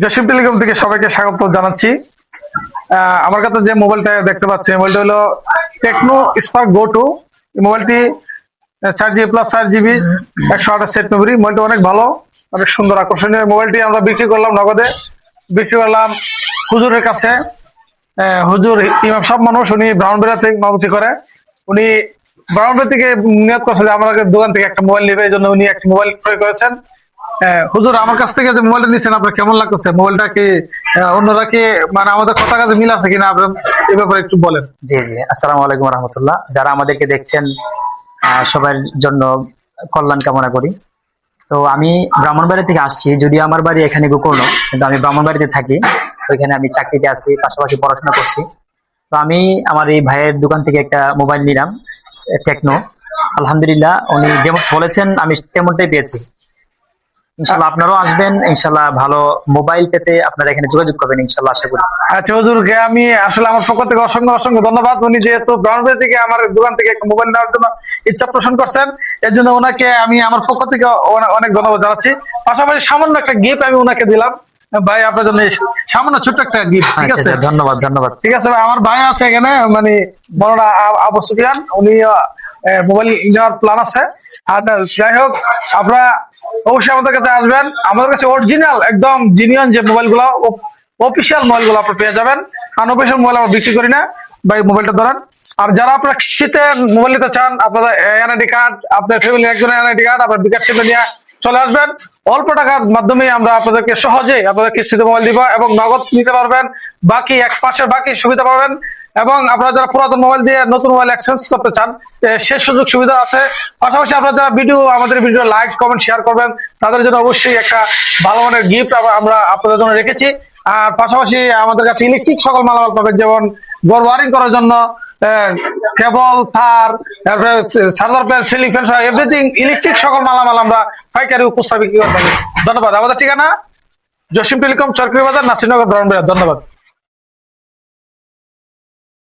Jasim telecom থেকে সবাইকে স্বাগত জানাচ্ছি। আমার কাছে যে মোবাইলটা দেখতে পাচ্ছি, মোবাইলটা হলো টেকনো স্পার্ক গো টু। মোবাইলটি 4GB plus 4GB 128 set memory. মোবাইলটি অনেক ভালো, অনেক সুন্দর আকর্ষণীয়। মোবাইলটি আমরা বিক্রি করলাম নগদে, বিক্রি করলাম হুজুরের কাছে। হুজুর ইমাম সব মানুষ, উনি ব্রাউনবেড়া থেকে মামতি করে। উনি ব্রাউনবেড়া থেকে নিয়ত করছে যে আমাদের দোকান থেকে একটা মোবাইল নেবে, এই জন্য উনি একটা মোবাইল ক্রয় করেছেন। হুজুর, আমার কাছ থেকে যে মোবাইলটা নিচ্ছেন আপনার কেমন লাগতেছে? মোবাইলটা কি অন্যরা কি মানে আমাদের কথা কাজে মিল আছে কিনা, আপনার এই ব্যাপারে একটু বলেন। জি জি, আসসালামু আলাইকুম রহমতুল্লাহ। যারা আমাদেরকে দেখছেন সবার জন্য কল্যাণ কামনা করি। তো আমি ব্রাহ্মণবাড়ি থেকে আসছি, যদিও আমার বাড়ি এখানে গোকর্ণ, কিন্তু আমি ব্রাহ্মণবাড়িতে থাকি। ওইখানে আমি চাকরিতে আছি, পাশাপাশি পড়াশোনা করছি। তো আমি আমার এই ভাইয়ের দোকান থেকে একটা মোবাইল নিলাম, টেকনো। আলহামদুলিল্লাহ, উনি যেমন বলেছেন আমি তেমনটাই পেয়েছি। ইনশাল্লাহ আপনারাও আসবেন, ইনশাল্লাহ ভালো মোবাইল পেতে আপনারা এখানে যোগাযোগ করবেন, ইনশাল্লাহ আশা করি। আচ্ছা হুজুরকে আমি আসলে আমার পক্ষ থেকে অসংখ্য অসংখ্য ধন্যবাদ। উনি যেহেতু ব্রাউনবেড়া থেকে আমার দোকান থেকে একটা মোবাইল নেওয়ার জন্য ইচ্ছা পোষণ করছেন, এর জন্য ওনাকে আমি আমার পক্ষ থেকে অনেক ধন্যবাদ জানাচ্ছি। পাশাপাশি সামান্য একটা গিফট আমি ওনাকে দিলাম। ভাই, আপনার জন্য সামান্য ছোট্ট একটা গিফট, ঠিক আছে? ধন্যবাদ ধন্যবাদ। ঠিক আছে ভাই, আমার ভাই আছে এখানে, মানে মৌলানা আবু সুফিয়ান, উনি মোবাইল নেওয়ার প্ল্যান আছে। আর যাই হোক, আপনারা অবশ্যই আমাদের কাছে আসবেন। আমাদের কাছে অরিজিনাল একদম জিনিয়ন যে মোবাইলগুলো, অফিসিয়াল মোবাইলগুলো আপনারা পেয়ে যাবেন। আনঅফিসিয়াল মোবাইল আমরা বিক্রি করি না। ভাই, মোবাইলটা ধরেন। আর যারা আপনারা কিস্তিতে মোবাইল নিতে চান, আপনাদের এনআইডি কার্ড, আপনার ফ্যামিলির একজনের এনআইডি কার্ড, আপনার বিকাশ থেকে নিয়ে চলে আসবেন। অল্প টাকার মাধ্যমে আমরা আপনাদেরকে সহজে আপনাদের কিস্তিতে মোবাইল দিব এবং নগদ নিতে পারবেন। বাকি এক মাসের বাকি সুবিধা পাবেন। এবং আপনারা যারা পুরাতন মোবাইল দিয়ে নতুন মোবাইল এক্সচেঞ্জ করতে চান, সে সুযোগ সুবিধা আছে। পাশাপাশি আপনারা যারা আমাদের ভিডিও লাইক কমেন্ট শেয়ার করবেন, তাদের জন্য অবশ্যই একটা ভালো মানের গিফট আমরা আপনাদের জন্য রেখেছি। আর পাশাপাশি আমাদের কাছে ইলেকট্রিক সকল মালামাল পাবেন, যেমন ঘর ওয়ারিং করার জন্য কেবল, তার, চার্জার প্যান, সিলিং ফ্যান সহ এভরিথিং ইলেকট্রিক সকল মালামাল আমরা পাইকারি উপস্থাপিত বিক্রি করে থাকি। ধন্যবাদ। আমাদের ঠিকানা জসিম টেলিকম, চরকি বাজার, নাসিরনগর, ব্রাউনবেড়া। ধন্যবাদ।